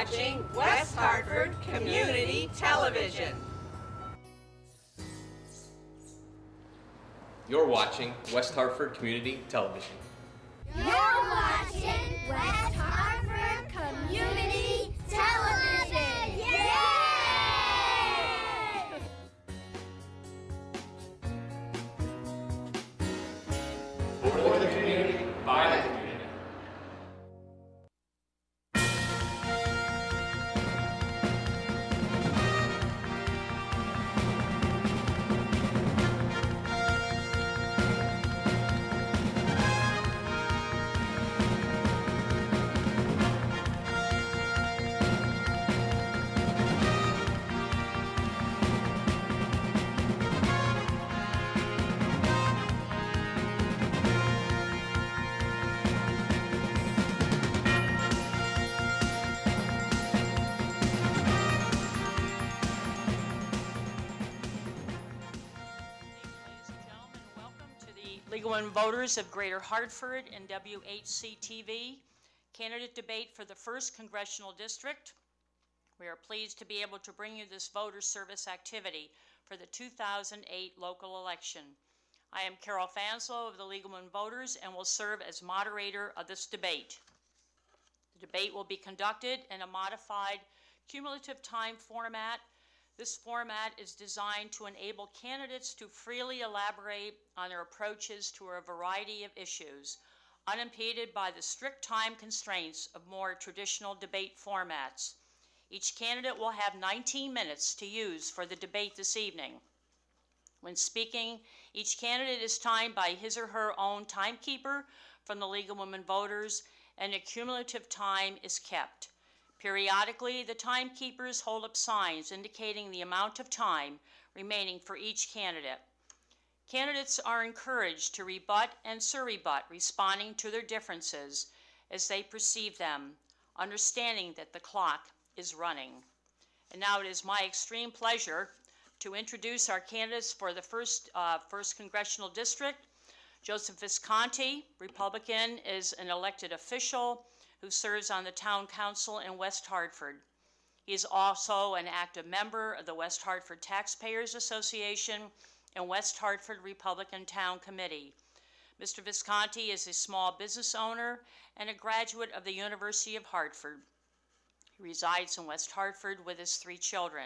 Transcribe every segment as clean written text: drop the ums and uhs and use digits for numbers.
watching West Hartford Community Television. You're watching West Hartford Community Television. You're watching West Hartford Community Television. Yay! For the community, by the community. Legal and Voters of Greater Hartford and WHC-TV candidate debate for the 1st Congressional District. We are pleased to be able to bring you this voter service activity for the 2008 local election. I am Carol Fanslow of the Legal and Voters and will serve as moderator of this debate. The debate will be conducted in a modified cumulative time format. This format is designed to enable candidates to freely elaborate on their approaches to a variety of issues, unimpeded by the strict time constraints of more traditional debate formats. Each candidate will have 19 minutes to use for the debate this evening. When speaking, each candidate is timed by his or her own timekeeper from the League of Women Voters, and a cumulative time is kept. Periodically, the timekeepers hold up signs indicating the amount of time remaining for each candidate. Candidates are encouraged to rebut and surrebut, responding to their differences as they perceive them, understanding that the clock is running. And now it is my extreme pleasure to introduce our candidates for the first Congressional District. Joseph Visconti, Republican, is an elected official who serves on the Town Council in West Hartford. He is also an active member of the West Hartford Taxpayers Association and West Hartford Republican Town Committee. Mr. Visconti is a small business owner and a graduate of the University of Hartford. He resides in West Hartford with his 3 children.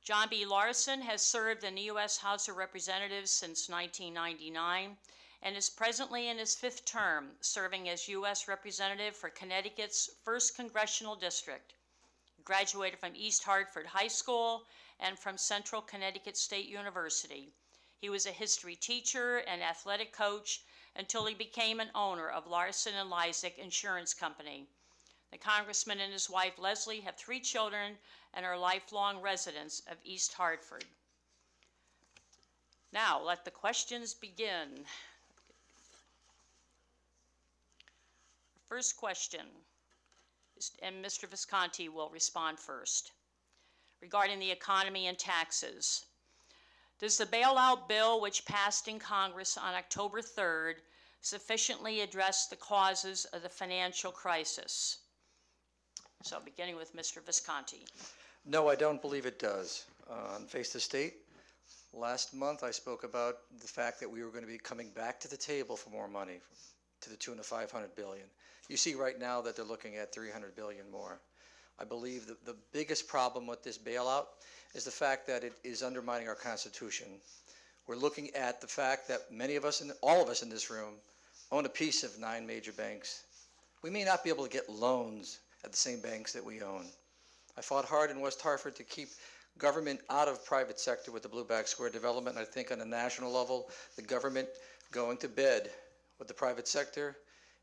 John B. Larson has served in the U.S. House of Representatives since 1999 and is presently in his 5th term, serving as U.S. Representative for Connecticut's 1st Congressional District. He graduated from East Hartford High School and from Central Connecticut State University. He was a history teacher and athletic coach until he became an owner of Larson and Lysick Insurance Company. The Congressman and his wife Leslie have 3 children and are lifelong residents of East Hartford. Now, let the questions begin. First question, and Mr. Visconti will respond first, regarding the economy and taxes. Does the bailout bill, which passed in Congress on October 3rd, sufficiently address the causes of the financial crisis? So beginning with Mr. Visconti. No, I don't believe it does. On Face the State, last month I spoke about the fact that we were going to be coming back to the table for more money, to the tune of $500 billion. You see right now that they're looking at $300 billion more. I believe that the biggest problem with this bailout is the fact that it is undermining our Constitution. We're looking at the fact that many of us, all of us in this room, own a piece of 9 major banks. We may not be able to get loans at the same banks that we own. I fought hard in West Hartford to keep government out of private sector with the Blueback Square development. I think on a national level, the government going to bed with the private sector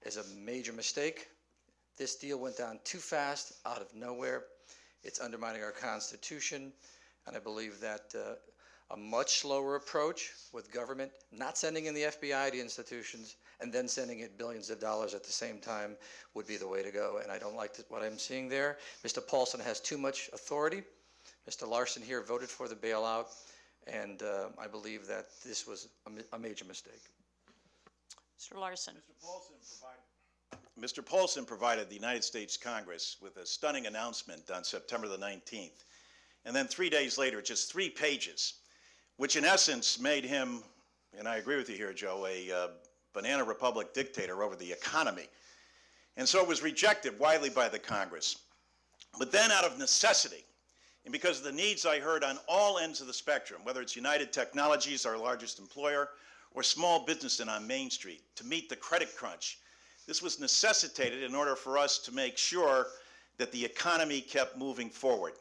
is a major mistake. This deal went down too fast, out of nowhere. It's undermining our Constitution, and I believe that a much slower approach with government, not sending in the FBI to institutions, and then sending it billions of dollars at the same time would be the way to go. And I don't like what I'm seeing there. Mr. Paulson has too much authority. Mr. Larson here voted for the bailout, and I believe that this was a major mistake. Mr. Larson. Mr. Paulson provided. Mr. Paulson provided the United States Congress with a stunning announcement on September the 19th. And then 3 days later, just 3 pages, which in essence made him, and I agree with you here, Joe, a banana republic dictator over the economy. And so it was rejected widely by the Congress. But then out of necessity, and because of the needs I heard on all ends of the spectrum, whether it's United Technologies, our largest employer, or small business on Main Street, to meet the credit crunch, this was necessitated in order for us to make sure that the economy kept moving forward.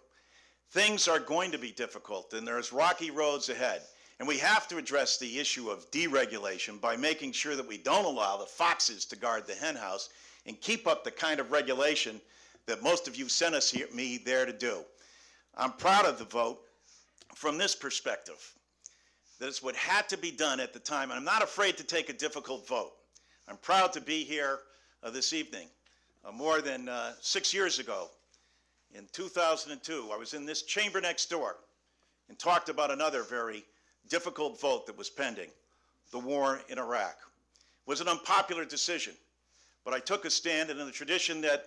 Things are going to be difficult, and there's rocky roads ahead. And we have to address the issue of deregulation by making sure that we don't allow the foxes to guard the hen house and keep up the kind of regulation that most of you sent me there to do. I'm proud of the vote from this perspective, that it's what had to be done at the time, and I'm not afraid to take a difficult vote. I'm proud to be here this evening. More than 6 years ago, in 2002, I was in this chamber next door and talked about another very difficult vote that was pending, the war in Iraq. It was an unpopular decision, but I took a stand, and in the tradition that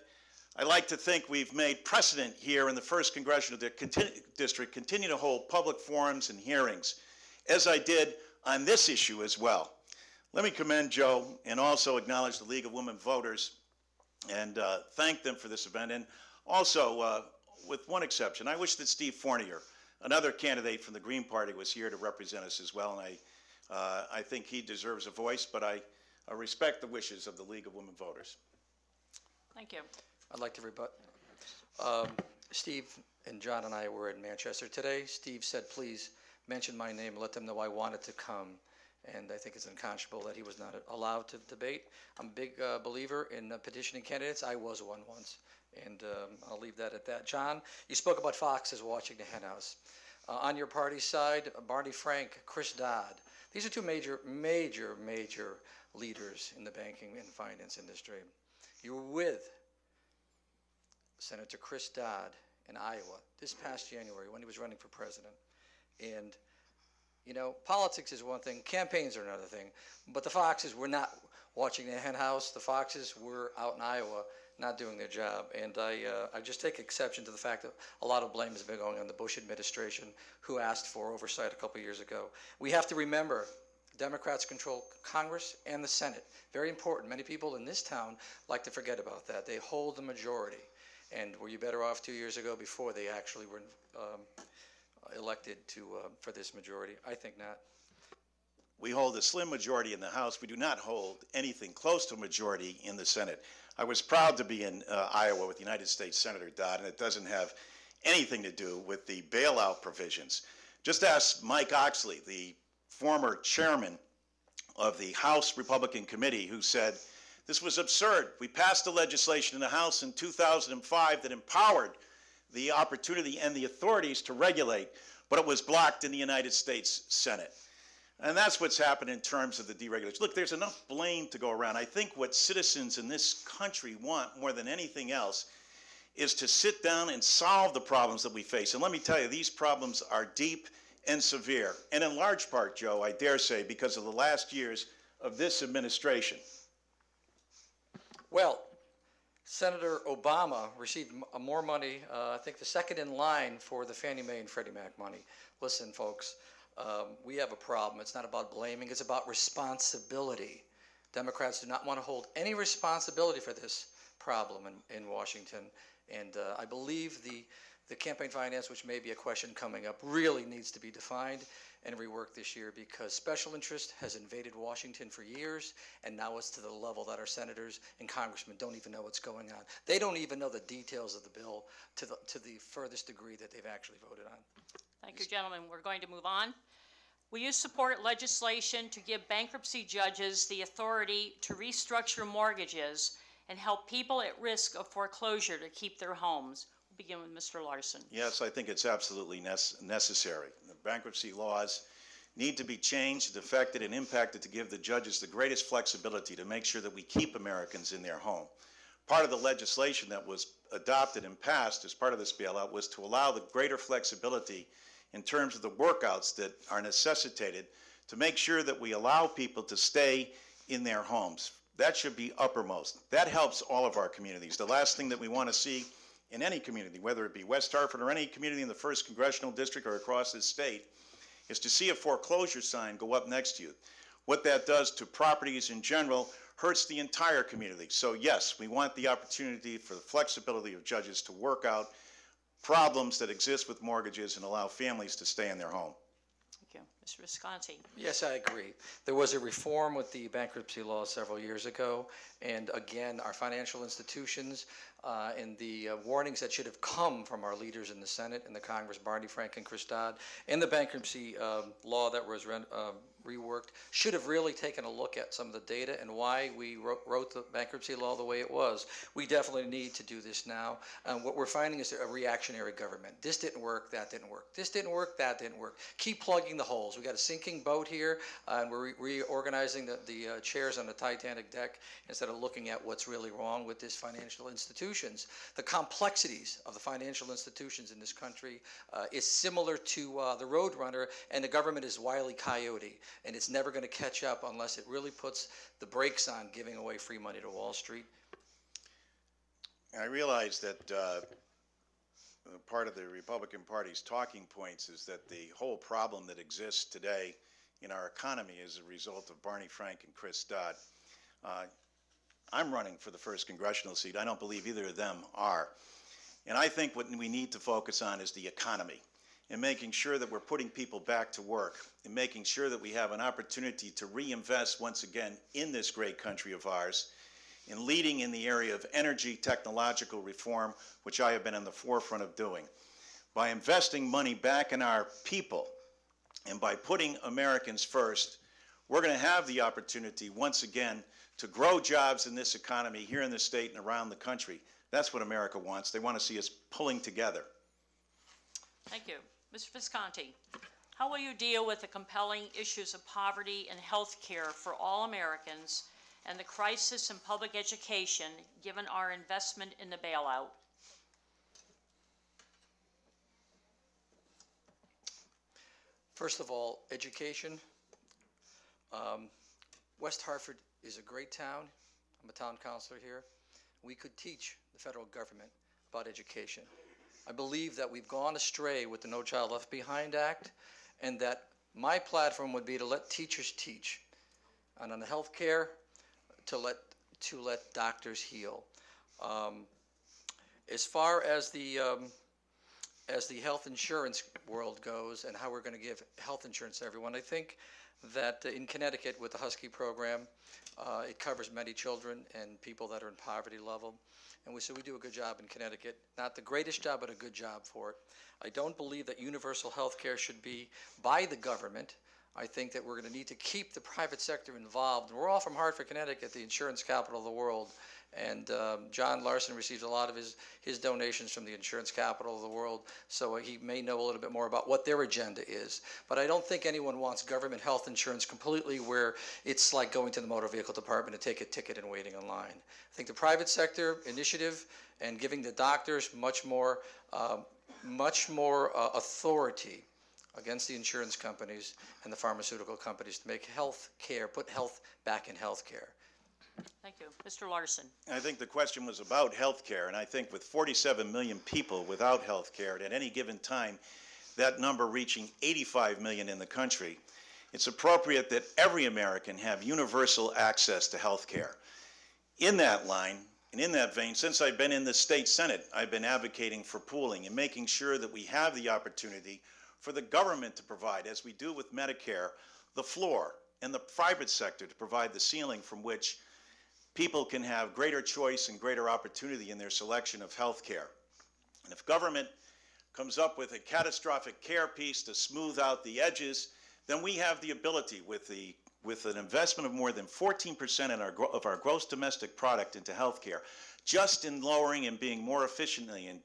I like to think we've made precedent here in the 1st Congressional District, continue to hold public forums and hearings, as I did on this issue as well. Let me commend Joe and also acknowledge the League of Women Voters and thank them for this event. And also, with one exception, I wish that Steve Fournier, another candidate from the Green Party, was here to represent us as well, and I think he deserves a voice, but I respect the wishes of the League of Women Voters. Thank you. I'd like to rebut. Steve and John and I were in Manchester today. Steve said, please mention my name, let them know I wanted to come. And I think it's unconscionable that he was not allowed to debate. I'm a big believer in petitioning candidates. I was one once, and I'll leave that at that. John, you spoke about foxes watching the hen house. On your party side, Barney Frank, Chris Dodd. These are two major leaders in the banking and finance industry. You were with Senator Chris Dodd in Iowa this past January when he was running for president. And you know, politics is one thing, campaigns are another thing, but the foxes were not watching the hen house. The foxes were out in Iowa not doing their job. And I just take exception to the fact that a lot of blame has been going on the Bush administration, who asked for oversight a couple years ago. We have to remember, Democrats control Congress and the Senate. Very important. Many people in this town like to forget about that. They hold the majority. And were you better off 2 years ago before they actually were elected for this majority? I think not. We hold a slim majority in the House. We do not hold anything close to a majority in the Senate. I was proud to be in Iowa with United States Senator Dodd, and it doesn't have anything to do with the bailout provisions. Just ask Mike Oxley, the former chairman of the House Republican Committee, who said, this was absurd. We passed the legislation in the House in 2005 that empowered the opportunity and the authorities to regulate, but it was blocked in the United States Senate. And that's what's happened in terms of the deregulation. Look, there's enough blame to go around. I think what citizens in this country want more than anything else is to sit down and solve the problems that we face. And let me tell you, these problems are deep and severe. And in large part, Joe, I dare say, because of the last years of this administration. Well, Senator Obama received more money, I think the second in line for the Fannie Mae and Freddie Mac money. Listen, folks, we have a problem. It's not about blaming, it's about responsibility. Democrats do not want to hold any responsibility for this problem in Washington. And I believe the campaign finance, which may be a question coming up, really needs to be defined and reworked this year, because special interest has invaded Washington for years, and now it's to the level that our senators and congressmen don't even know what's going on. They don't even know the details of the bill to the furthest degree that they've actually voted on. Thank you, gentlemen. We're going to move on. Will you support legislation to give bankruptcy judges the authority to restructure mortgages and help people at risk of foreclosure to keep their homes? We'll begin with Mr. Larson. Yes, I think it's absolutely necessary. The bankruptcy laws need to be changed, affected, and impacted to give the judges the greatest flexibility to make sure that we keep Americans in their home. Part of the legislation that was adopted and passed as part of this bailout was to allow the greater flexibility in terms of the workouts that are necessitated to make sure that we allow people to stay in their homes. That should be uppermost. That helps all of our communities. The last thing that we want to see in any community, whether it be West Hartford or any community in the 1st Congressional District or across this state, is to see a foreclosure sign go up next to you. What that does to properties in general hurts the entire community. So yes, we want the opportunity for the flexibility of judges to work out problems that exist with mortgages and allow families to stay in their home. Thank you. Mr. Visconti. Yes, I agree. There was a reform with the bankruptcy law several years ago, and again, our financial institutions and the warnings that should have come from our leaders in the Senate and the Congress, Barney Frank and Chris Dodd, and the bankruptcy law that was reworked, should have really taken a look at some of the data and why we wrote the bankruptcy law the way it was. We definitely need to do this now. What we're finding is a reactionary government. This didn't work, that didn't work. This didn't work, that didn't work. Keep plugging the holes. We got a sinking boat here, and we're reorganizing the chairs on the Titanic deck instead of looking at what's really wrong with this financial institutions. The complexities of the financial institutions in this country is similar to the Roadrunner, and the government is Wile E. Coyote, and it's never going to catch up unless it really puts the brakes on giving away free money to Wall Street. I realize that part of the Republican Party's talking points is that the whole problem that exists today in our economy is a result of Barney Frank and Chris Dodd. I'm running for the 1st Congressional seat. I don't believe either of them are. And I think what we need to focus on is the economy and making sure that we're putting people back to work and making sure that we have an opportunity to reinvest once again in this great country of ours, and leading in the area of energy technological reform, which I have been in the forefront of doing. By investing money back in our people and by putting Americans first, we're going to have the opportunity once again to grow jobs in this economy here in the state and around the country. That's what America wants. They want to see us pulling together. Thank you. Mr. Visconti, how will you deal with the compelling issues of poverty and health care for all Americans and the crisis in public education, given our investment in the bailout? First of all, education. West Hartford is a great town. I'm a town councilor here. We could teach the federal government about education. I believe that we've gone astray with the No Child Left Behind Act, and that my platform would be to let teachers teach, and on the health care, to let doctors heal. As far as the health insurance world goes and how we're going to give health insurance to everyone, I think that in Connecticut with the Husky program, it covers many children and people that are in poverty level. And we do a good job in Connecticut. Not the greatest job, but a good job for it. I don't believe that universal health care should be by the government. I think that we're going to need to keep the private sector involved. We're all from Hartford, Connecticut, the insurance capital of the world. And John Larson receives a lot of his donations from the insurance capital of the world, so he may know a little bit more about what their agenda is. But I don't think anyone wants government health insurance completely where it's like going to the motor vehicle department to take a ticket and waiting in line. I think the private sector initiative and giving the doctors much more authority against the insurance companies and the pharmaceutical companies to make health care, put health back in health care. Thank you. Mr. Larson. I think the question was about health care, and I think with 47 million people without health care at any given time, that number reaching 85 million in the country, it's appropriate that every American have universal access to health care. In that line, and in that vein, since I've been in the state Senate, I've been advocating for pooling and making sure that we have the opportunity for the government to provide, as we do with Medicare, the floor, and the private sector to provide the ceiling from which people can have greater choice and greater opportunity in their selection of health care. And if government comes up with a catastrophic care piece to smooth out the edges, then we have the ability with an investment of more than 14% of our gross domestic product into health care, just in lowering and being more efficiently and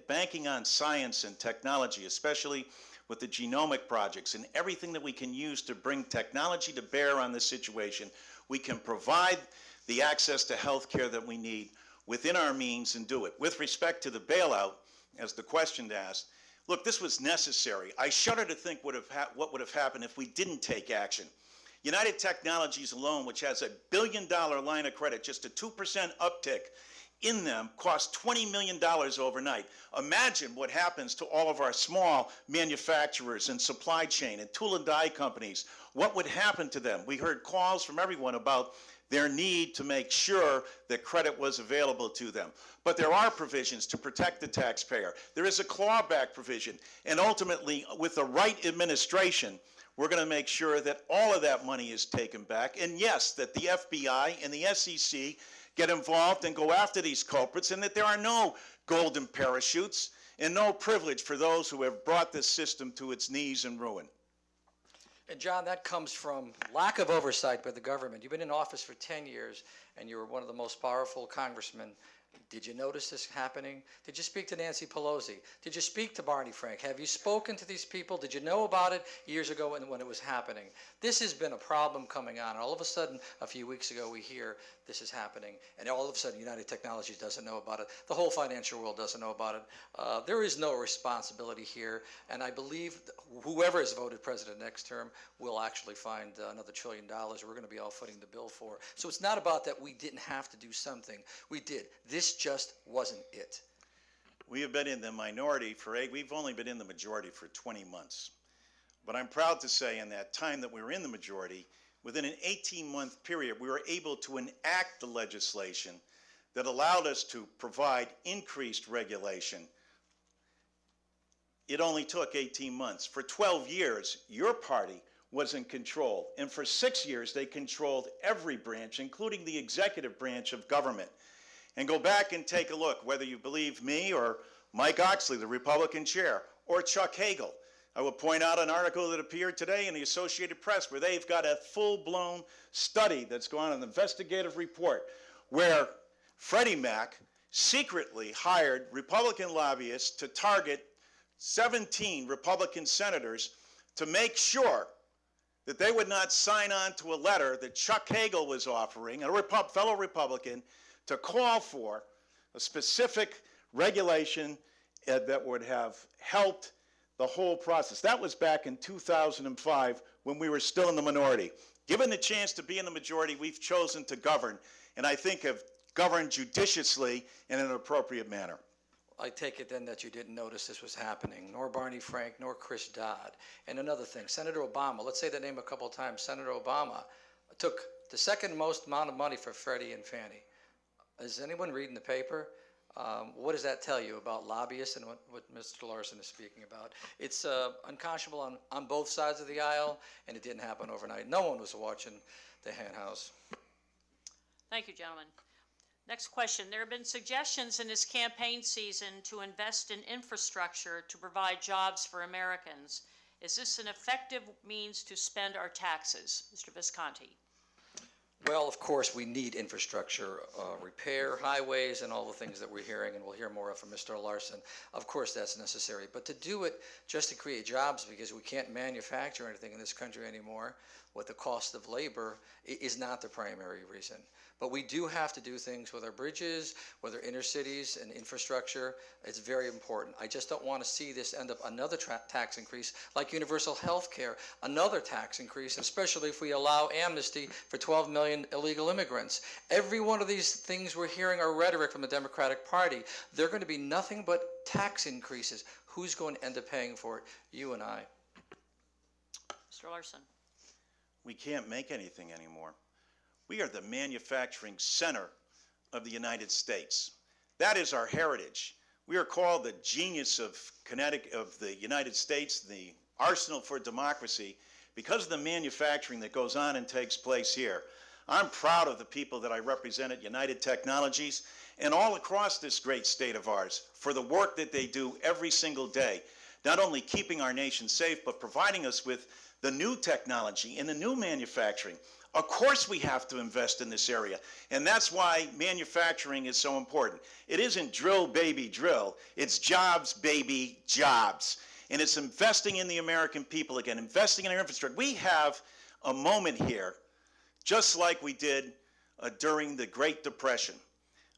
banking on science and technology, especially with the genomic projects and everything that we can use to bring technology to bear on this situation, we can provide the access to health care that we need within our means and do it. With respect to the bailout, as the question asked, look, this was necessary. I shudder to think what would have happened if we didn't take action. United Technologies alone, which has $1 billion line of credit, just a 2% uptick in them, cost $20 million overnight. Imagine what happens to all of our small manufacturers and supply chain and tool and die companies. What would happen to them? We heard calls from everyone about their need to make sure that credit was available to them. But there are provisions to protect the taxpayer. There is a clawback provision. And ultimately, with the right administration, we're going to make sure that all of that money is taken back. And yes, that the FBI and the SEC get involved and go after these culprits, and that there are no golden parachutes and no privilege for those who have brought this system to its knees and ruin. And John, that comes from lack of oversight by the government. You've been in office for 10 years, and you were one of the most powerful congressmen. Did you notice this happening? Did you speak to Nancy Pelosi? Did you speak to Barney Frank? Have you spoken to these people? Did you know about it years ago when it was happening? This has been a problem coming on. All of a sudden, a few weeks ago, we hear this is happening. And all of a sudden, United Technologies doesn't know about it. The whole financial world doesn't know about it. There is no responsibility here. And I believe whoever is voted president next term will actually find another $1 trillion we're going to be all footing the bill for. So it's not about that we didn't have to do something. We did. This just wasn't it. We have been in the minority we've only been in the majority for 20 months. But I'm proud to say in that time that we were in the majority, within an 18-month period, we were able to enact the legislation that allowed us to provide increased regulation. It only took 18 months. For 12 years, your party was in control. And for 6 years, they controlled every branch, including the executive branch of government. And go back and take a look, whether you believe me or Mike Oxley, the Republican chair, or Chuck Hagel. I will point out an article that appeared today in the Associated Press where they've got a full-blown study that's gone, an investigative report, where Freddie Mac secretly hired Republican lobbyists to target 17 Republican senators to make sure that they would not sign on to a letter that Chuck Hagel was offering, a fellow Republican, to call for a specific regulation that would have helped the whole process. That was back in 2005 when we were still in the minority. Given the chance to be in the majority, we've chosen to govern, and I think have governed judiciously in an appropriate manner. I take it then that you didn't notice this was happening, nor Barney Frank, nor Chris Dodd. And another thing, Senator Obama, let's say the name a couple of times, Senator Obama took the second most amount of money for Freddie and Fannie. Is anyone reading the paper? What does that tell you about lobbyists and what Mr. Larson is speaking about? It's unconscionable on both sides of the aisle, and it didn't happen overnight. No one was watching the hen house. Thank you, gentlemen. Next question. There have been suggestions in this campaign season to invest in infrastructure to provide jobs for Americans. Is this an effective means to spend our taxes? Mr. Visconti. Well, of course, we need infrastructure, repair, highways, and all the things that we're hearing, and we'll hear more of from Mr. Larson. Of course, that's necessary. But to do it just to create jobs because we can't manufacture anything in this country anymore with the cost of labor is not the primary reason. But we do have to do things with our bridges, with our inner cities and infrastructure. It's very important. I just don't want to see this end up another tax increase like universal health care, another tax increase, especially if we allow amnesty for 12 million illegal immigrants. Every one of these things we're hearing are rhetoric from the Democratic Party. They're going to be nothing but tax increases. Who's going to end up paying for it? You and I. Mr. Larson. We can't make anything anymore. We are the manufacturing center of the United States. That is our heritage. We are called the genius of the United States, the arsenal for democracy, because of the manufacturing that goes on and takes place here. I'm proud of the people that I represent at United Technologies and all across this great state of ours for the work that they do every single day, not only keeping our nation safe, but providing us with the new technology and the new manufacturing. Of course we have to invest in this area, and that's why manufacturing is so important. It isn't drill, baby, drill. It's jobs, baby, jobs. And it's investing in the American people again, investing in our infrastructure. We have a moment here, just like we did during the Great Depression,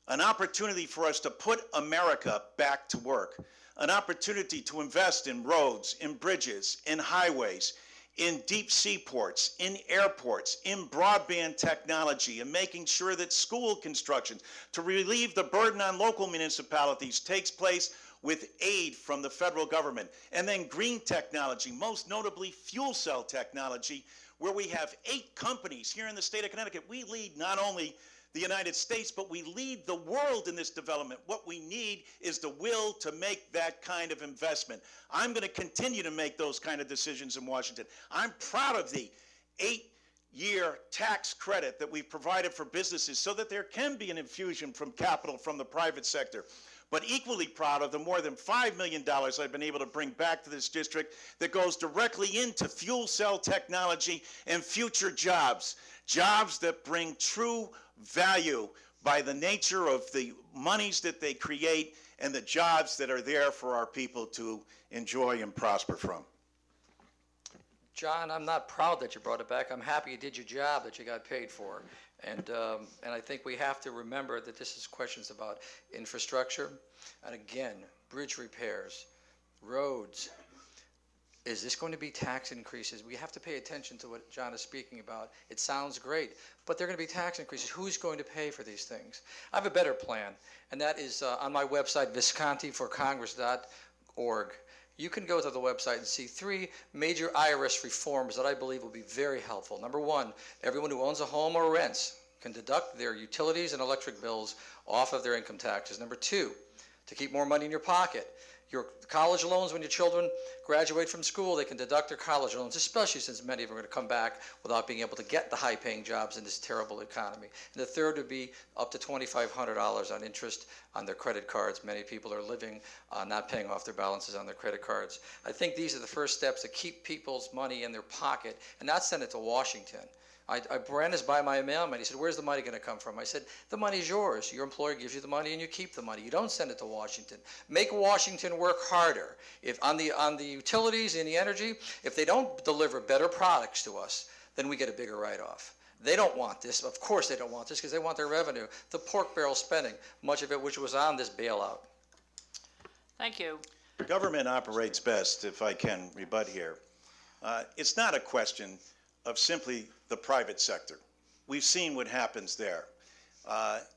an opportunity for us to put America back to work, an opportunity to invest in roads, in bridges, in highways, in deep sea ports, in airports, in broadband technology, and making sure that school construction to relieve the burden on local municipalities takes place with aid from the federal government. And then green technology, most notably fuel cell technology, where we have 8 companies here in the state of Connecticut. We lead not only the United States, but we lead the world in this development. What we need is the will to make that kind of investment. I'm going to continue to make those kind of decisions in Washington. I'm proud of the 8-year tax credit that we've provided for businesses so that there can be an infusion from capital from the private sector. But equally proud of the more than $5 million I've been able to bring back to this district that goes directly into fuel cell technology and future jobs. Jobs that bring true value by the nature of the monies that they create and the jobs that are there for our people to enjoy and prosper from. John, I'm not proud that you brought it back. I'm happy you did your job that you got paid for. And I think we have to remember that this is questions about infrastructure. And again, bridge repairs, roads. Is this going to be tax increases? We have to pay attention to what John is speaking about. It sounds great, but they're going to be tax increases. Who's going to pay for these things? I have a better plan, and that is on my website, viscontiforcongress.org. You can go to the website and see 3 major IRS reforms that I believe will be very helpful. Number 1, everyone who owns a home or rents can deduct their utilities and electric bills off of their income taxes. Number 2, to keep more money in your pocket, your college loans, when your children graduate from school, they can deduct their college loans, especially since many of them are going to come back without being able to get the high-paying jobs in this terrible economy. And the third would be up to $2,500 on interest on their credit cards. Many people are living not paying off their balances on their credit cards. I think these are the first steps to keep people's money in their pocket and not send it to Washington. I ran this by my mailman. He said, "Where's the money going to come from?" I said, "The money's yours. Your employer gives you the money and you keep the money. You don't send it to Washington. Make Washington work harder. If on the utilities and the energy, if they don't deliver better products to us, then we get a bigger write-off. They don't want this. Of course they don't want this because they want their revenue. The pork barrel spending, much of it which was on this bailout." Thank you. Government operates best, if I can rebut here. It's not a question of simply the private sector. We've seen what happens there.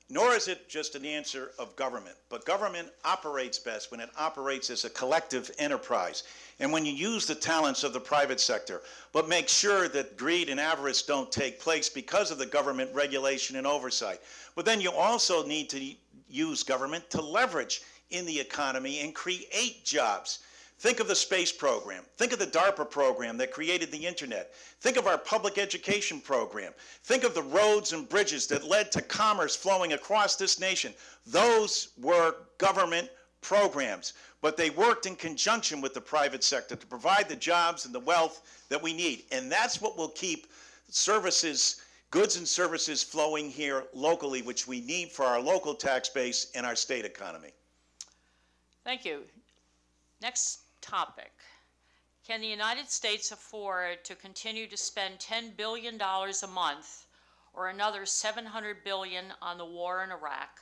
Nor is it just an answer of government, but government operates best when it operates as a collective enterprise. And when you use the talents of the private sector, but make sure that greed and avarice don't take place because of the government regulation and oversight. But then you also need to use government to leverage in the economy and create jobs. Think of the space program. Think of the DARPA program that created the internet. Think of our public education program. Think of the roads and bridges that led to commerce flowing across this nation. Those were government programs, but they worked in conjunction with the private sector to provide the jobs and the wealth that we need. And that's what will keep services, goods and services flowing here locally, which we need for our local tax base and our state economy. Thank you. Next topic. Can the United States afford to continue to spend $10 billion a month or another $700 billion on the war in Iraq,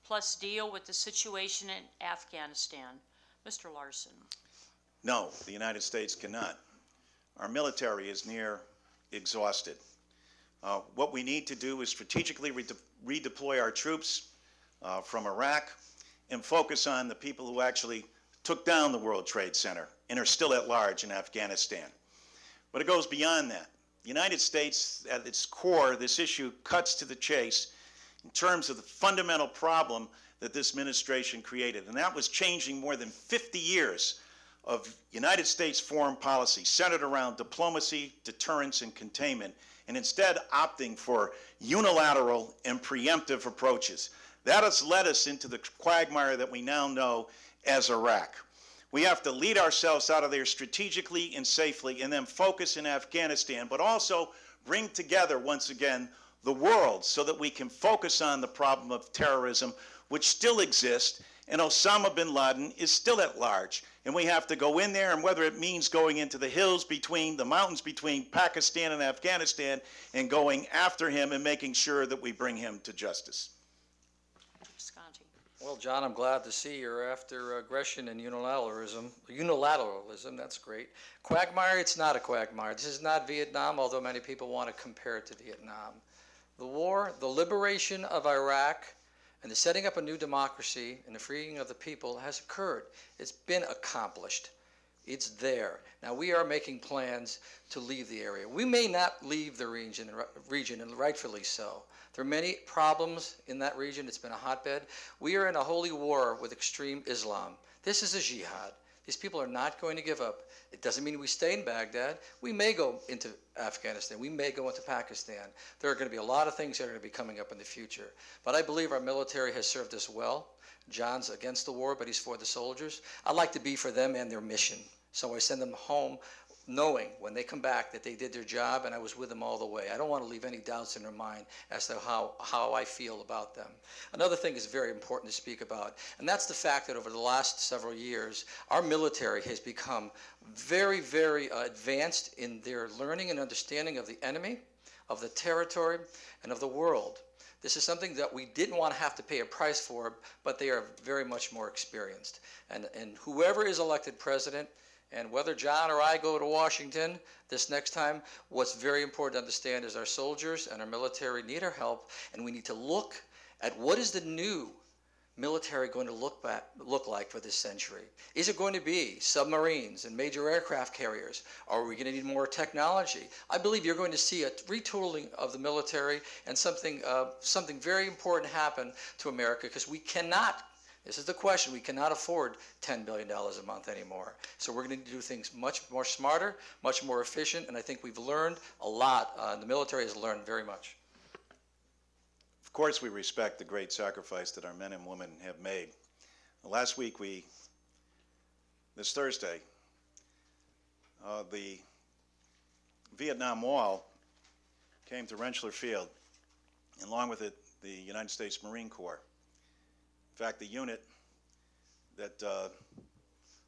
plus deal with the situation in Afghanistan? Mr. Larson. No, the United States cannot. Our military is near exhausted. What we need to do is strategically redeploy our troops from Iraq and focus on the people who actually took down the World Trade Center and are still at large in Afghanistan. But it goes beyond that. The United States, at its core, this issue cuts to the chase in terms of the fundamental problem that this administration created. And that was changing more than 50 years of United States foreign policy centered around diplomacy, deterrence, and containment, and instead opting for unilateral and preemptive approaches. That has led us into the quagmire that we now know as Iraq. We have to lead ourselves out of there strategically and safely and then focus in Afghanistan, but also bring together once again the world so that we can focus on the problem of terrorism, which still exists, and Osama bin Laden is still at large. And we have to go in there, and whether it means going into the hills between, the mountains between Pakistan and Afghanistan, and going after him and making sure that we bring him to justice. Visconti. Well, John, I'm glad to see you're after aggression and unilateralism. Unilateralism, that's great. Quagmire, it's not a quagmire. This is not Vietnam, although many people want to compare it to Vietnam. The war, the liberation of Iraq, and the setting up a new democracy and the freeing of the people has occurred. It's been accomplished. It's there. Now we are making plans to leave the area. We may not leave the region, and rightfully so. There are many problems in that region. It's been a hotbed. We are in a holy war with extreme Islam. This is a jihad. These people are not going to give up. It doesn't mean we stay in Baghdad. We may go into Afghanistan. We may go into Pakistan. There are going to be a lot of things that are going to be coming up in the future. But I believe our military has served us well. John's against the war, but he's for the soldiers. I like to be for them and their mission. So I send them home knowing when they come back that they did their job and I was with them all the way. I don't want to leave any doubts in their mind as to how I feel about them. Another thing is very important to speak about, and that's the fact that over the last several years, our military has become very, very advanced in their learning and understanding of the enemy, of the territory, and of the world. This is something that we didn't want to have to pay a price for, but they are very much more experienced. And whoever is elected president, and whether John or I go to Washington this next time, what's very important to understand is our soldiers and our military need our help, and we need to look at what is the new military going to look like for this century. Is it going to be submarines and major aircraft carriers? Are we going to need more technology? I believe you're going to see a retooling of the military and something very important happen to America, because we cannot, this is the question, we cannot afford $10 billion a month anymore. So we're going to do things much more smarter, much more efficient, and I think we've learned a lot. The military has learned very much. Of course, we respect the great sacrifice that our men and women have made. Last week, this Thursday, the Vietnam Wall came to Rentschler Field, and along with it, the United States Marine Corps. In fact, the unit that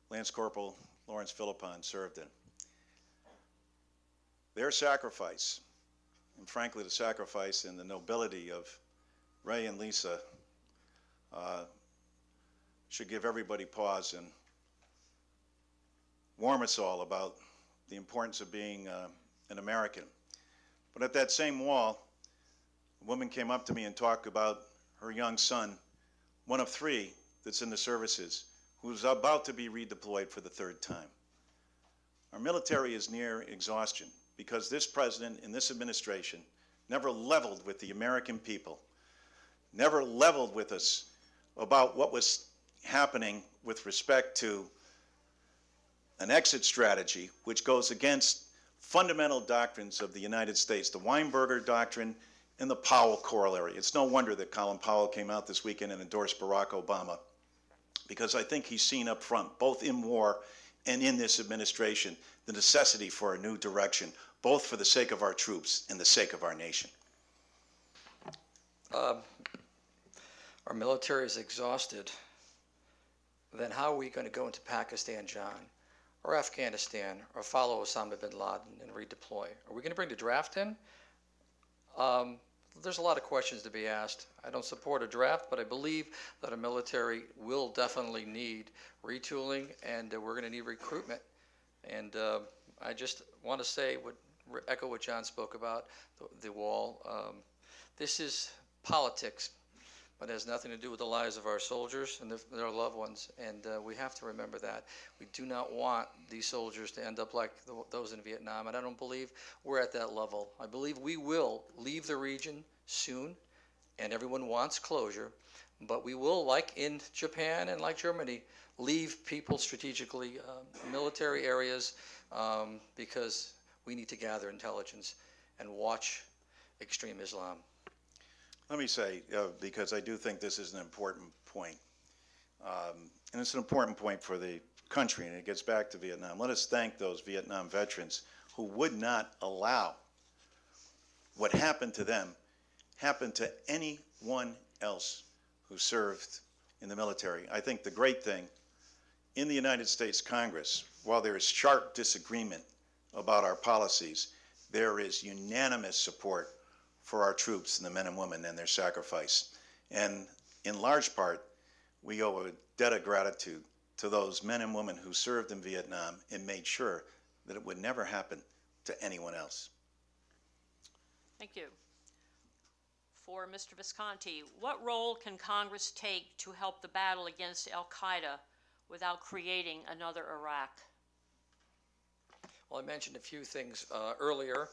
Lance Corporal Lawrence Philippon served in. Their sacrifice, and frankly the sacrifice and the nobility of Ray and Lisa, should give everybody pause and warm us all about the importance of being an American. But at that same wall, a woman came up to me and talked about her young son, one of three that's in the services, who's about to be redeployed for the third time. Our military is near exhaustion because this president and this administration never leveled with the American people, never leveled with us about what was happening with respect to an exit strategy which goes against fundamental doctrines of the United States, the Weinberger Doctrine and the Powell Corollary. It's no wonder that Colin Powell came out this weekend and endorsed Barack Obama, because I think he's seen up front, both in war and in this administration, the necessity for a new direction, both for the sake of our troops and the sake of our nation. Our military is exhausted. Then how are we going to go into Pakistan, John, or Afghanistan, or follow Osama bin Laden and redeploy? Are we going to bring the draft in? There's a lot of questions to be asked. I don't support a draft, but I believe that our military will definitely need retooling, and we're going to need recruitment. And I just want to echo what John spoke about, the wall. This is politics, but it has nothing to do with the lives of our soldiers and their loved ones, and we have to remember that. We do not want these soldiers to end up like those in Vietnam, and I don't believe we're at that level. I believe we will leave the region soon, and everyone wants closure, but we will, like in Japan and like Germany, leave people strategically military areas because we need to gather intelligence and watch extreme Islam. Let me say, because I do think this is an important point, and it's an important point for the country, and it gets back to Vietnam. Let us thank those Vietnam veterans who would not allow what happened to them happen to anyone else who served in the military. I think the great thing in the United States Congress, while there is sharp disagreement about our policies, there is unanimous support for our troops and the men and women and their sacrifice. And in large part, we owe a debt of gratitude to those men and women who served in Vietnam and made sure that it would never happen to anyone else. Thank you. For Mr. Visconti, what role can Congress take to help the battle against Al-Qaeda without creating another Iraq? Well, I mentioned a few things earlier,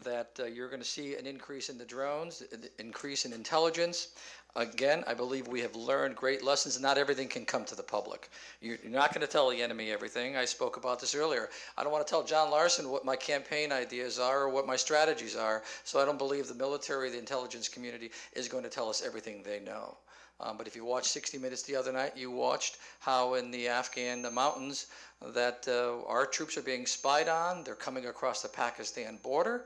that you're going to see an increase in the drones, an increase in intelligence. Again, I believe we have learned great lessons, and not everything can come to the public. You're not going to tell the enemy everything. I spoke about this earlier. I don't want to tell John Larson what my campaign ideas are or what my strategies are, so I don't believe the military, the intelligence community is going to tell us everything they know. But if you watched 60 Minutes the other night, you watched how in the Afghan mountains that our troops are being spied on. They're coming across the Pakistan border.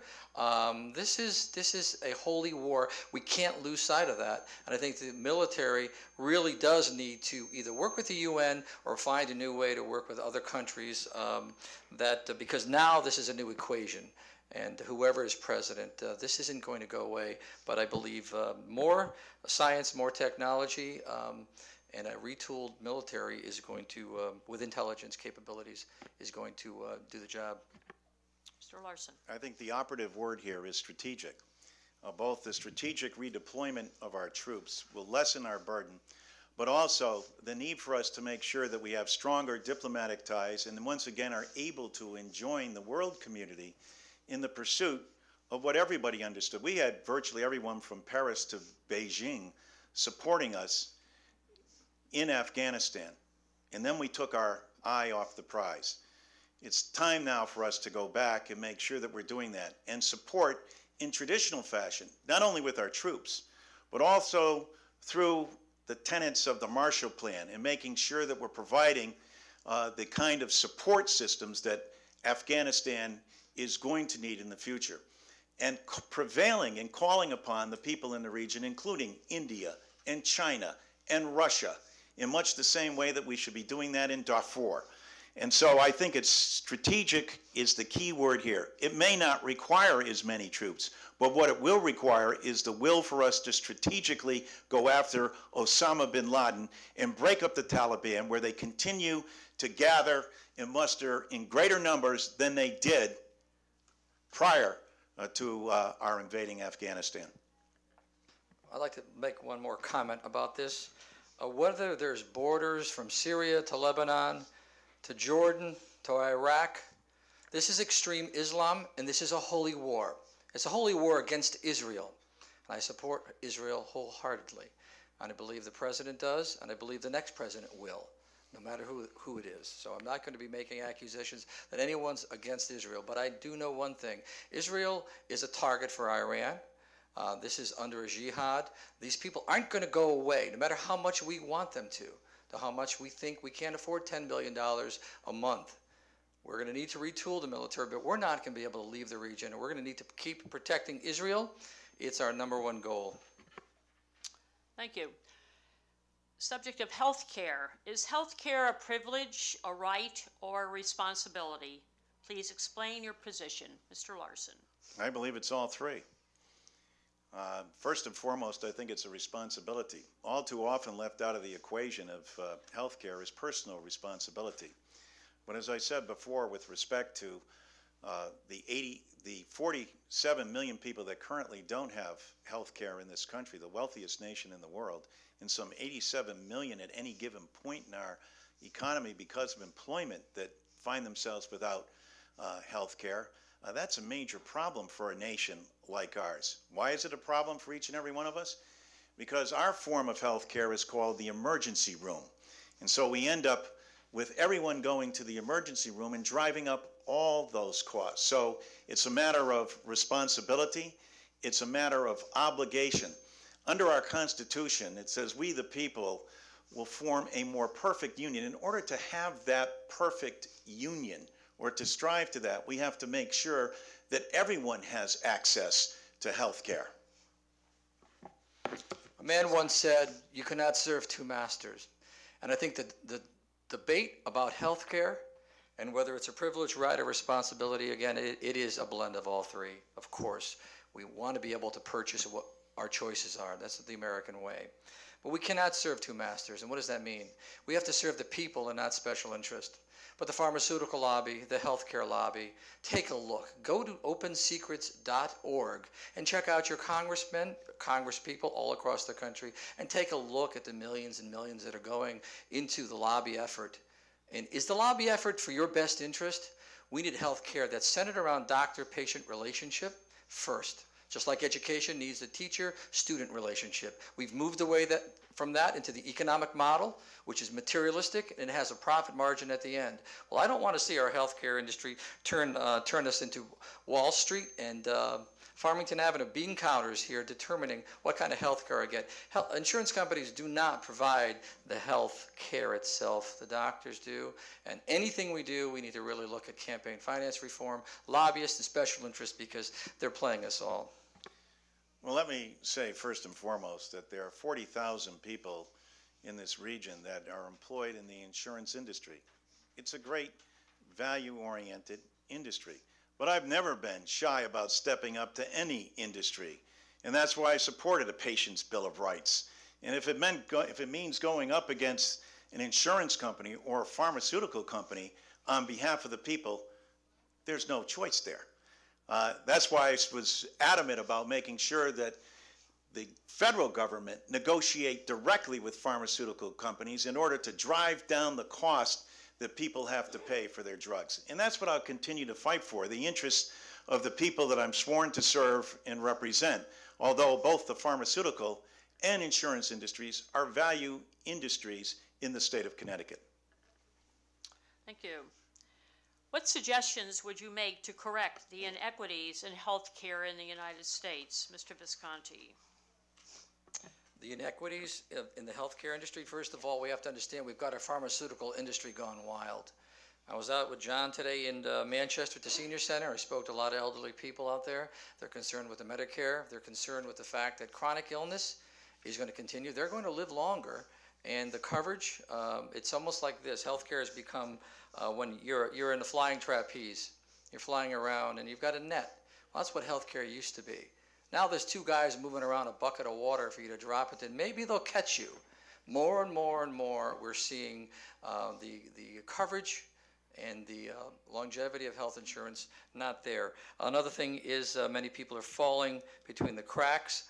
This is a holy war. We can't lose sight of that. And I think the military really does need to either work with the UN or find a new way to work with other countries, because now this is a new equation. And whoever is president, this isn't going to go away. But I believe more science, more technology, and a retooled military is going to, with intelligence capabilities, is going to do the job. Mr. Larson. I think the operative word here is strategic. Both the strategic redeployment of our troops will lessen our burden, but also the need for us to make sure that we have stronger diplomatic ties and once again are able to join the world community in the pursuit of what everybody understood. We had virtually everyone from Paris to Beijing supporting us in Afghanistan, and then we took our eye off the prize. It's time now for us to go back and make sure that we're doing that and support in traditional fashion, not only with our troops, but also through the tenets of the Marshall Plan and making sure that we're providing the kind of support systems that Afghanistan is going to need in the future, and prevailing and calling upon the people in the region, including India and China and Russia, in much the same way that we should be doing that in Darfur. And so I think it's strategic is the key word here. It may not require as many troops, but what it will require is the will for us to strategically go after Osama bin Laden and break up the Taliban, where they continue to gather and muster in greater numbers than they did prior to our invading Afghanistan. I'd like to make one more comment about this. Whether there's borders from Syria to Lebanon to Jordan to Iraq, this is extreme Islam, and this is a holy war. It's a holy war against Israel. And I support Israel wholeheartedly. And I believe the president does, and I believe the next president will, no matter who it is. So I'm not going to be making accusations that anyone's against Israel. But I do know one thing. Israel is a target for Iran. This is under a jihad. These people aren't going to go away, no matter how much we want them to how much we think we can't afford $10 billion a month. We're going to need to retool the military, but we're not going to be able to leave the region. And we're going to need to keep protecting Israel. It's our #1 goal. Thank you. Subject of health care. Is health care a privilege, a right, or a responsibility? Please explain your position. Mr. Larson. I believe it's all three. First and foremost, I think it's a responsibility. All too often left out of the equation of health care is personal responsibility. But as I said before, with respect to the 47 million people that currently don't have health care in this country, the wealthiest nation in the world, and some 87 million at any given point in our economy because of employment that find themselves without health care, that's a major problem for a nation like ours. Why is it a problem for each and every one of us? Because our form of health care is called the emergency room. And so we end up with everyone going to the emergency room and driving up all those costs. So it's a matter of responsibility. It's a matter of obligation. Under our Constitution, it says we the people will form a more perfect union. In order to have that perfect union, or to strive to that, we have to make sure that everyone has access to health care. A man once said, you cannot serve two masters. And I think that the debate about health care and whether it's a privilege, right, or responsibility, again, it is a blend of all three, of course. We want to be able to purchase our choices are. That's the American way. But we cannot serve two masters. And what does that mean? We have to serve the people and not special interest. But the pharmaceutical lobby, the healthcare lobby, take a look. Go to opensecrets.org and check out your congressmen, congresspeople all across the country, and take a look at the millions and millions that are going into the lobby effort. And is the lobby effort for your best interest? We need healthcare that's centered around doctor-patient relationship first. Just like education needs a teacher-student relationship. We've moved away from that into the economic model, which is materialistic and has a profit margin at the end. Well, I don't want to see our healthcare industry turn us into Wall Street and Farmington Avenue bean counters here determining what kind of health care I get. Insurance companies do not provide the health care itself. The doctors do. And anything we do, we need to really look at campaign finance reform, lobbyists and special interests, because they're playing us all. Well, let me say first and foremost that there are 40,000 people in this region that are employed in the insurance industry. It's a great value-oriented industry. But I've never been shy about stepping up to any industry. And that's why I supported a patient's Bill of Rights. And if it means going up against an insurance company or a pharmaceutical company on behalf of the people, there's no choice there. That's why I was adamant about making sure that the federal government negotiate directly with pharmaceutical companies in order to drive down the cost that people have to pay for their drugs. And that's what I'll continue to fight for, the interests of the people that I'm sworn to serve and represent, although both the pharmaceutical and insurance industries are value industries in the state of Connecticut. Thank you. What suggestions would you make to correct the inequities in health care in the United States, Mr. Visconti? The inequities in the healthcare industry, first of all, we have to understand we've got our pharmaceutical industry gone wild. I was out with John today in Manchester at the Senior Center. I spoke to a lot of elderly people out there. They're concerned with the Medicare. They're concerned with the fact that chronic illness is going to continue. They're going to live longer. And the coverage, it's almost like this. Healthcare has become when you're in a flying trapeze. You're flying around and you've got a net. Well, that's what healthcare used to be. Now there's two guys moving around a bucket of water for you to drop it in. Maybe they'll catch you. More and more and more we're seeing the coverage and the longevity of health insurance not there. Another thing is many people are falling between the cracks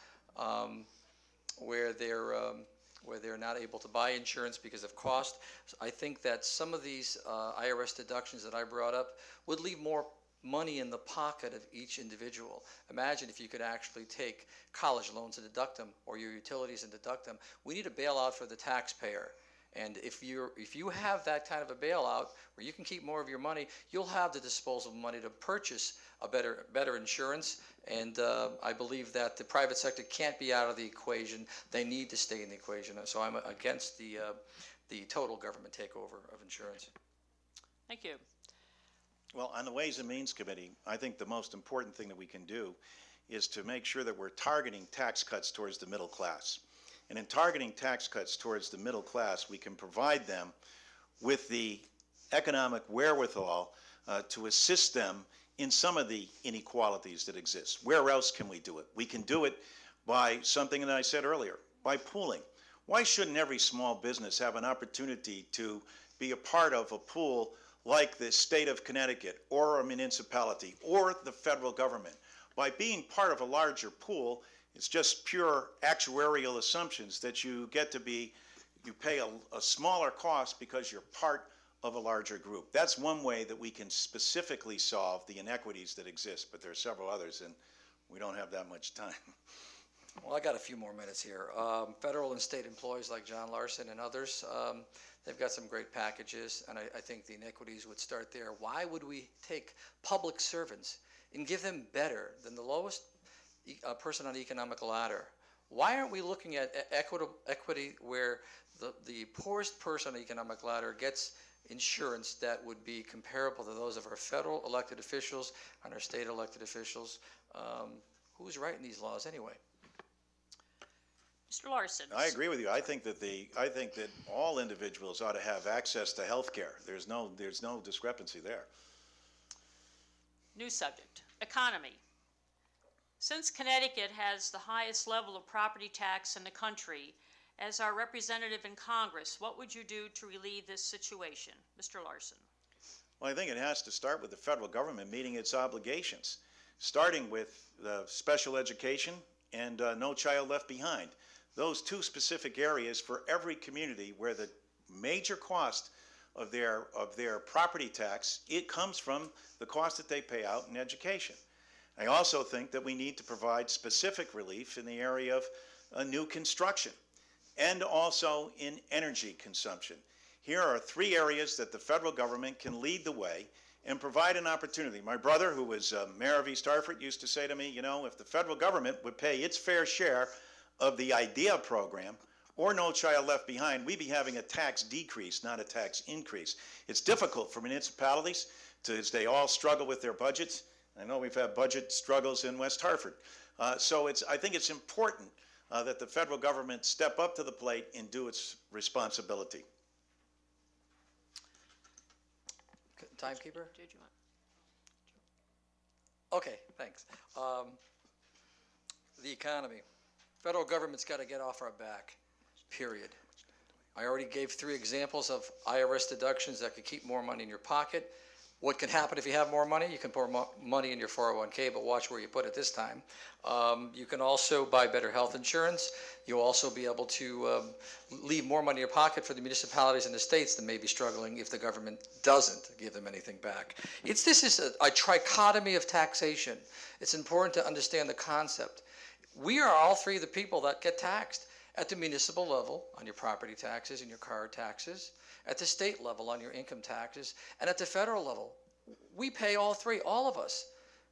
where they're not able to buy insurance because of cost. I think that some of these IRS deductions that I brought up would leave more money in the pocket of each individual. Imagine if you could actually take college loans and deduct them, or your utilities and deduct them. We need a bailout for the taxpayer. And if you have that kind of a bailout where you can keep more of your money, you'll have the disposable money to purchase a better insurance. And I believe that the private sector can't be out of the equation. They need to stay in the equation. So I'm against the total government takeover of insurance. Thank you. Well, on the Ways and Means Committee, I think the most important thing that we can do is to make sure that we're targeting tax cuts towards the middle class. And in targeting tax cuts towards the middle class, we can provide them with the economic wherewithal to assist them in some of the inequalities that exist. Where else can we do it? We can do it by something that I said earlier, by pooling. Why shouldn't every small business have an opportunity to be a part of a pool like the state of Connecticut or a municipality or the federal government? By being part of a larger pool, it's just pure actuarial assumptions that you pay a smaller cost because you're part of a larger group. That's one way that we can specifically solve the inequities that exist, but there are several others, and we don't have that much time. Well, I got a few more minutes here. Federal and state employees like John Larson and others, they've got some great packages, and I think the inequities would start there. Why would we take public servants and give them better than the lowest person on the economic ladder? Why aren't we looking at equity where the poorest person on the economic ladder gets insurance that would be comparable to those of our federal elected officials and our state elected officials? Who's writing these laws anyway? Mr. Larson. I agree with you. I think that all individuals ought to have access to health care. There's no discrepancy there. New subject, economy. Since Connecticut has the highest level of property tax in the country, as our representative in Congress, what would you do to relieve this situation? Mr. Larson. Well, I think it has to start with the federal government meeting its obligations, starting with special education and No Child Left Behind. Those two specific areas for every community where the major cost of their property tax, it comes from the cost that they pay out in education. I also think that we need to provide specific relief in the area of new construction and also in energy consumption. Here are three areas that the federal government can lead the way and provide an opportunity. My brother, who was mayor of East Hartford, used to say to me, you know, if the federal government would pay its fair share of the IDEA program or No Child Left Behind, we'd be having a tax decrease, not a tax increase. It's difficult for municipalities as they all struggle with their budgets. I know we've had budget struggles in West Hartford. So I think it's important that the federal government step up to the plate and do its responsibility. Timekeeper? Did you want? Okay, thanks. The economy. Federal government's got to get off our back, period. I already gave 3 examples of IRS deductions that could keep more money in your pocket. What can happen if you have more money? You can pour more money in your 401k, but watch where you put it this time. You can also buy better health insurance. You'll also be able to leave more money in your pocket for the municipalities and the states that may be struggling if the government doesn't give them anything back. This is a trichotomy of taxation. It's important to understand the concept. We are all 3 of the people that get taxed at the municipal level on your property taxes and your car taxes, at the state level on your income taxes, and at the federal level. We pay all 3, all of us.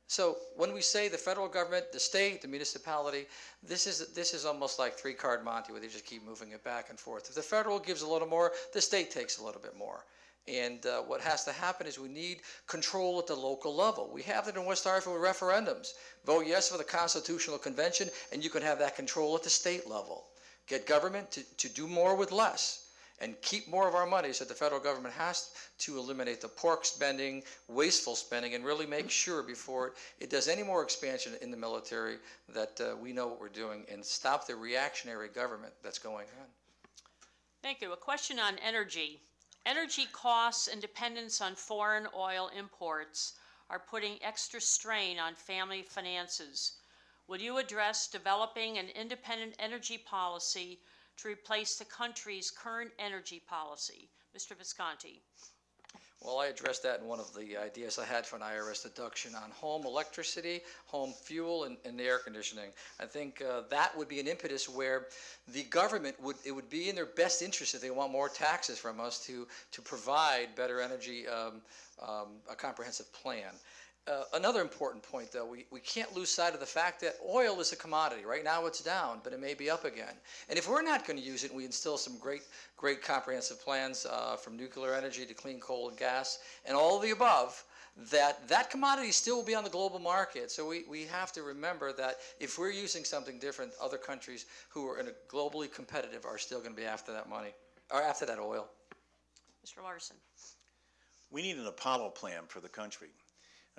So when we say the federal government, the state, the municipality, this is almost like 3-card Monte, where they just keep moving it back and forth. If the federal gives a little more, the state takes a little bit more. And what has to happen is we need control at the local level. We have it in West Hartford with referendums. Vote yes for the Constitutional Convention, and you can have that control at the state level. Get government to do more with less and keep more of our money, so the federal government has to eliminate the pork spending, wasteful spending, and really make sure before it does any more expansion in the military that we know what we're doing and stop the reactionary government that's going on. Thank you. A question on energy. Energy costs and dependence on foreign oil imports are putting extra strain on family finances. Will you address developing an independent energy policy to replace the country's current energy policy? Mr. Visconti. Well, I addressed that in one of the ideas I had for an IRS deduction on home electricity, home fuel, and the air conditioning. I think that would be an impetus where the government it would be in their best interest if they want more taxes from us to provide better energy, a comprehensive plan. Another important point, though, we can't lose sight of the fact that oil is a commodity. Right now it's down, but it may be up again. And if we're not going to use it, and we instill some great comprehensive plans from nuclear energy to clean coal and gas and all of the above, that commodity still will be on the global market. So we have to remember that if we're using something different, other countries who are in a globally competitive are still going to be after that money, or after that oil. Mr. Larson. We need an Apollo plan for the country.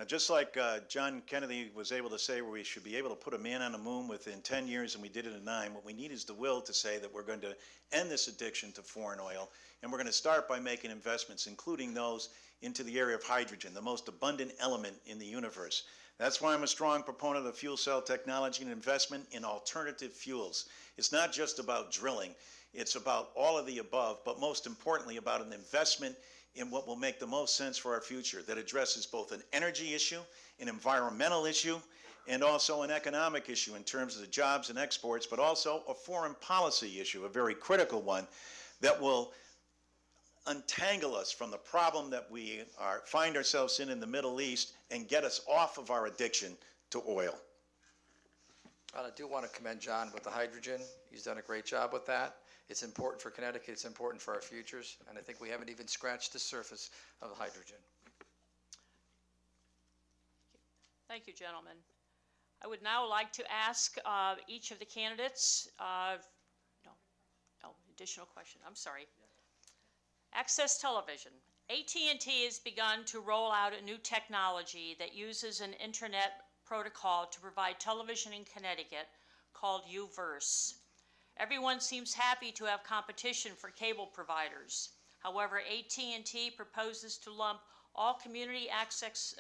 Just like John Kennedy was able to say where we should be able to put a man on the moon within 10 years and we did it in 9, what we need is the will to say that we're going to end this addiction to foreign oil, and we're going to start by making investments, including those into the area of hydrogen, the most abundant element in the universe. That's why I'm a strong proponent of fuel cell technology and investment in alternative fuels. It's not just about drilling, it's about all of the above, but most importantly about an investment in what will make the most sense for our future, that addresses both an energy issue, an environmental issue, and also an economic issue in terms of the jobs and exports, but also a foreign policy issue, a very critical one, that will untangle us from the problem that we find ourselves in the Middle East and get us off of our addiction to oil. I do want to commend John with the hydrogen. He's done a great job with that. It's important for Connecticut, it's important for our futures, and I think we haven't even scratched the surface of hydrogen. Thank you, gentlemen. I would now like to ask each of the candidates, additional question, I'm sorry. Access television. AT&T has begun to roll out a new technology that uses an internet protocol to provide television in Connecticut called UVerse. Everyone seems happy to have competition for cable providers. However, AT&T proposes to lump all community access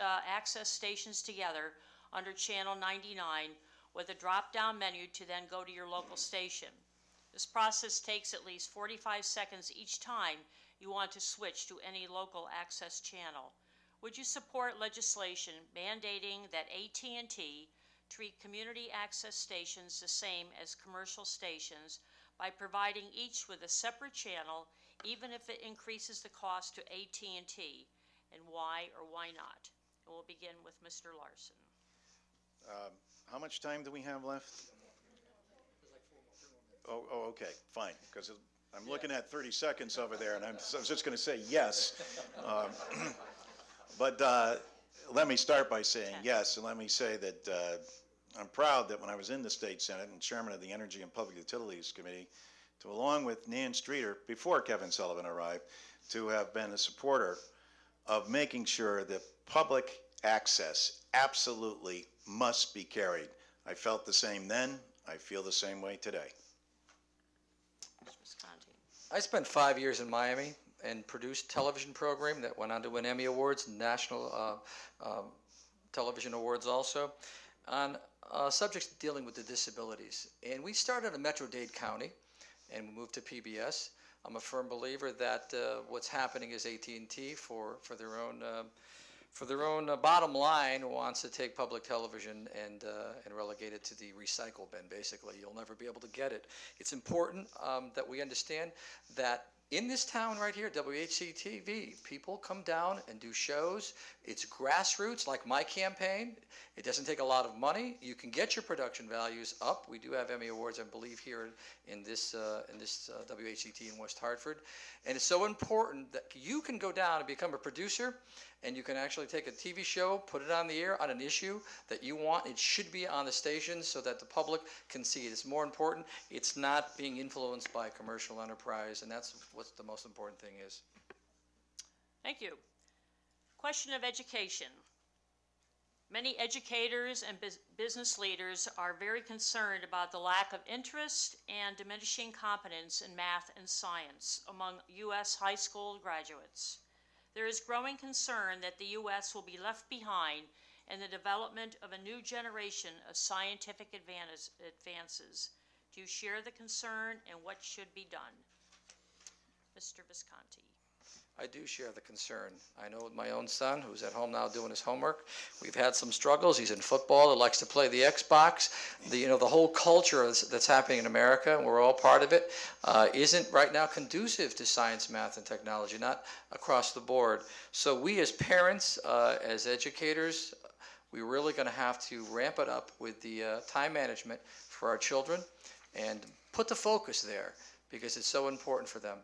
stations together under Channel 99 with a drop-down menu to then go to your local station. This process takes at least 45 seconds each time you want to switch to any local access channel. Would you support legislation mandating that AT&T treat community access stations the same as commercial stations by providing each with a separate channel, even if it increases the cost to AT&T, and why or why not? And we'll begin with Mr. Larson. How much time do we have left? Oh, okay, fine, because I'm looking at 30 seconds over there, and I was just going to say yes. But let me start by saying yes, and let me say that I'm proud that when I was in the State Senate and chairman of the Energy and Public Utilities Committee, to along with Nan Streeter, before Kevin Sullivan arrived, to have been a supporter of making sure that public access absolutely must be carried. I felt the same then. I feel the same way today. Mr. Visconti. I spent 5 years in Miami and produced a television program that went on to win Emmy Awards, national television awards also, on subjects dealing with the disabilities. And we started in Metro-Dade County, and we moved to PBS. I'm a firm believer that what's happening is AT&T for their own bottom line wants to take public television and relegate it to the recycle bin. Basically, you'll never be able to get it. It's important that we understand that in this town right here, WHC-TV, people come down and do shows. It's grassroots, like my campaign. It doesn't take a lot of money. You can get your production values up. We do have Emmy Awards, I believe, here in this WHCT in West Hartford. And it's so important that you can go down and become a producer, and you can actually take a TV show, put it on the air on an issue that you want. It should be on the station so that the public can see it. It's more important. It's not being influenced by commercial enterprise, and that's what the most important thing is. Thank you. Question of education. Many educators and business leaders are very concerned about the lack of interest and diminishing competence in math and science among U.S. high school graduates. There is growing concern that the U.S. will be left behind in the development of a new generation of scientific advances. Do you share the concern, and what should be done? Mr. Visconti. I do share the concern. I know with my own son, who's at home now doing his homework, we've had some struggles. He's in football. He likes to play the Xbox. The whole culture that's happening in America, and we're all part of it, isn't right now conducive to science, math, and technology, not across the board. So we as parents, as educators, we're really going to have to ramp it up with the time management for our children and put the focus there because it's so important for them.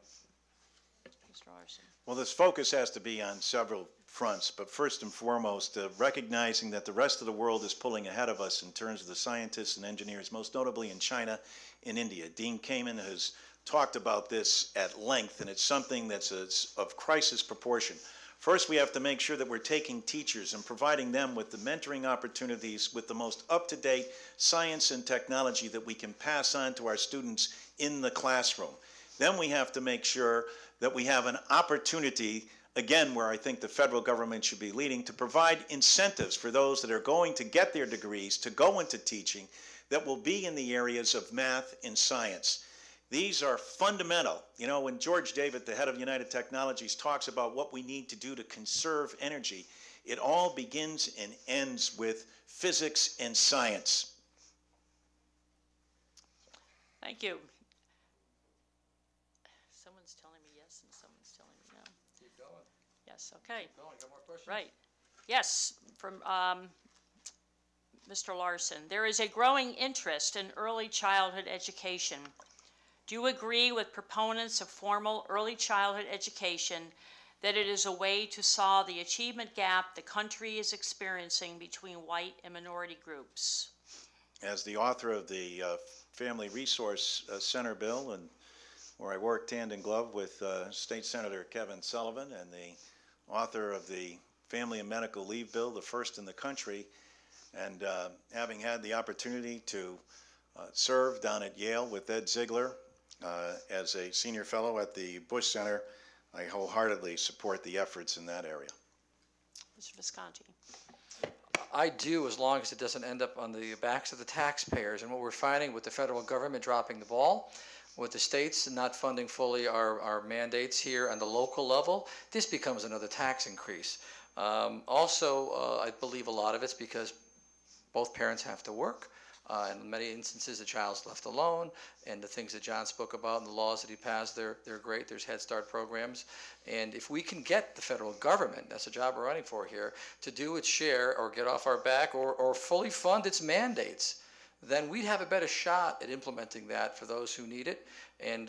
Mr. Larson. Well, this focus has to be on several fronts, but first and foremost, recognizing that the rest of the world is pulling ahead of us in terms of the scientists and engineers, most notably in China and India. Dean Kamen has talked about this at length, and it's something that's of crisis proportion. First, we have to make sure that we're taking teachers and providing them with the mentoring opportunities with the most up-to-date science and technology that we can pass on to our students in the classroom. Then we have to make sure that we have an opportunity, again, where I think the federal government should be leading, to provide incentives for those that are going to get their degrees to go into teaching that will be in the areas of math and science. These are fundamental. You know, when George David, the head of United Technologies, talks about what we need to do to conserve energy, it all begins and ends with physics and science. Thank you. Someone's telling me yes and someone's telling me no. Keep going. Yes, okay. Keep going. Got more questions? Right. Yes, from Mr. Larson. There is a growing interest in early childhood education. Do you agree with proponents of formal early childhood education that it is a way to solve the achievement gap the country is experiencing between white and minority groups? As the author of the Family Resource Center bill, and where I worked hand in glove with State Senator Kevin Sullivan, and the author of the Family and Medical Leave bill, the first in the country, And having had the opportunity to serve down at Yale with Ed Ziegler as a senior fellow at the Bush Center, I wholeheartedly support the efforts in that area. Mr. Visconti. I do, as long as it doesn't end up on the backs of the taxpayers. And what we're finding with the federal government dropping the ball, with the states not funding fully our mandates here on the local level, this becomes another tax increase. Also, I believe a lot of it's because both parents have to work. In many instances, the child's left alone, and the things that John spoke about and the laws that he passed, they're great. There's Head Start programs. And if we can get the federal government, that's a job we're running for here, to do its share or get off our back or fully fund its mandates, then we'd have a better shot at implementing that for those who need it. And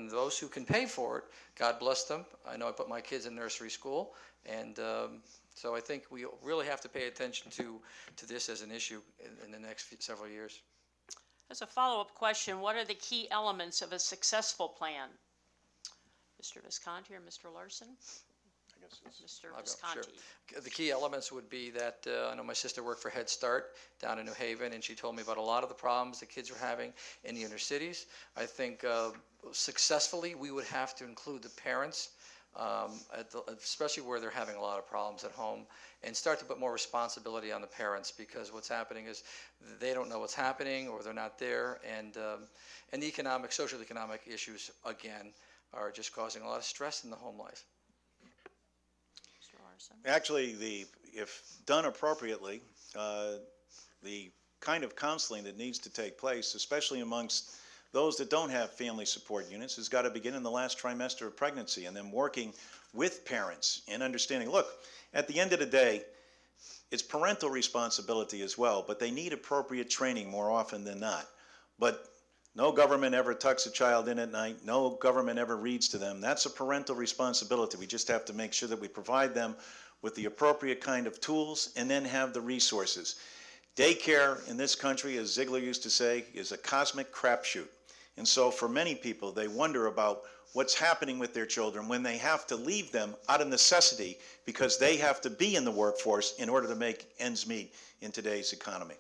those who can pay for it, God bless them. I know I put my kids in nursery school, and so I think we really have to pay attention to this as an issue in the next several years. As a follow-up question, what are the key elements of a successful plan? Mr. Visconti or Mr. Larson? I guess Mr. I'll go, Visconti. sure. The key elements would be that I know my sister worked for Head Start down in New Haven, and she told me about a lot of the problems the kids were having in the inner cities. I think successfully we would have to include the parents, especially where they're having a lot of problems at home, and start to put more responsibility on the parents, because what's happening is they don't know what's happening or they're not there, and the social economic issues, again, are just causing a lot of stress in the home life. Mr. Larson. Actually, if done appropriately, the kind of counseling that needs to take place, especially amongst those that don't have family support units, has got to begin in the last trimester of pregnancy, and then working with parents and understanding, look, at the end of the day, it's parental responsibility as well, but they need appropriate training more often than not. But no government ever tucks a child in at night. No government ever reads to them. That's a parental responsibility. We just have to make sure that we provide them with the appropriate kind of tools and then have the resources. Daycare in this country, as Ziegler used to say, is a cosmic crapshoot. And so for many people, they wonder about what's happening with their children when they have to leave them out of necessity because they have to be in the workforce in order to make ends meet in today's economy.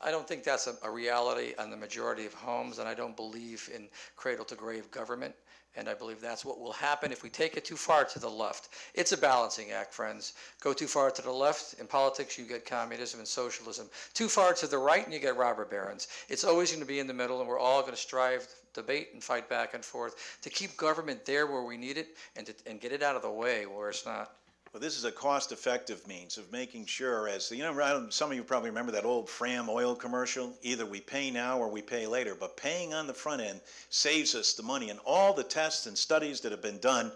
I don't think that's a reality on the majority of homes, and I don't believe in cradle-to-grave government, and I believe that's what will happen if we take it too far to the left. It's a balancing act, friends. Go too far to the left, in politics you get communism and socialism. Too far to the right and you get robber barons. It's always going to be in the middle, and we're all going to strive, debate, and fight back and forth to keep government there where we need it and get it out of the way where it's not. Well, this is a cost-effective means of making sure, as you know, some of you probably remember that old Fram oil commercial, either we pay now or we pay later, but paying on the front end saves us the money. And all the tests and studies that have been done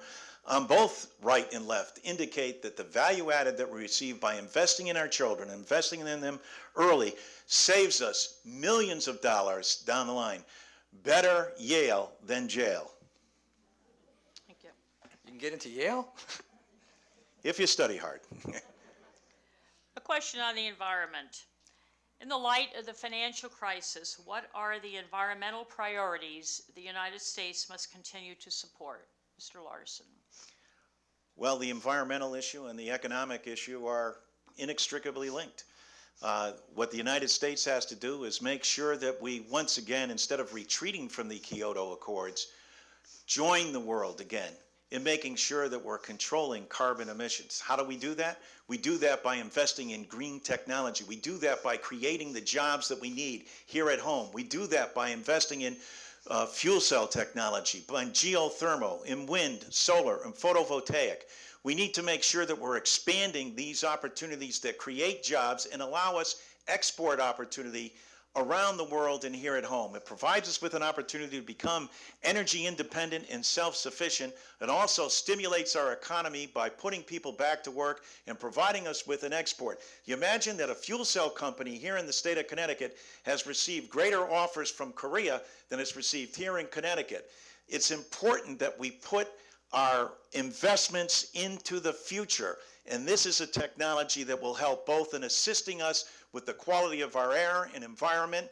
on both right and left indicate that the value added that we receive by investing in our children, investing in them early, saves us millions of dollars down the line. Better Yale than jail. Thank you. You can get into Yale? If you study hard. A question on the environment. In the light of the financial crisis, what are the environmental priorities the United States must continue to support? Mr. Larson. Well, the environmental issue and the economic issue are inextricably linked. What the United States has to do is make sure that we, once again, instead of retreating from the Kyoto Accords, join the world again in making sure that we're controlling carbon emissions. How do we do that? We do that by investing in green technology. We do that by creating the jobs that we need here at home. We do that by investing in fuel cell technology, in geothermal, in wind, solar, and photovoltaic. We need to make sure that we're expanding these opportunities that create jobs and allow us export opportunity around the world and here at home. It provides us with an opportunity to become energy independent and self-sufficient. It also stimulates our economy by putting people back to work and providing us with an export. You imagine that a fuel cell company here in the state of Connecticut has received greater offers from Korea than it's received here in Connecticut. It's important that we put our investments into the future. And this is a technology that will help both in assisting us with the quality of our air and environment,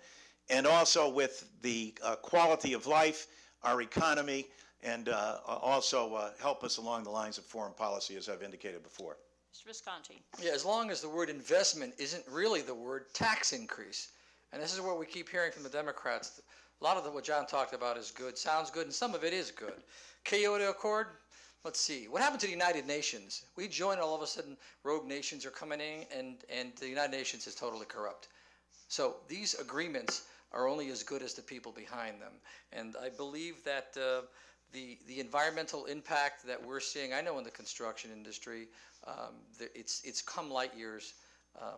and also with the quality of life, our economy, and also help us along the lines of foreign policy, as I've indicated before. Mr. Visconti. Yeah, as long as the word investment isn't really the word tax increase. And this is what we keep hearing from the Democrats. A lot of what John talked about is good, sounds good, and some of it is good. Kyoto Accord, let's see. What happened to the United Nations? We joined, all of a sudden, rogue nations are coming in, and the United Nations is totally corrupt. So these agreements are only as good as the people behind them. And I believe that the environmental impact that we're seeing, I know in the construction industry, it's come light years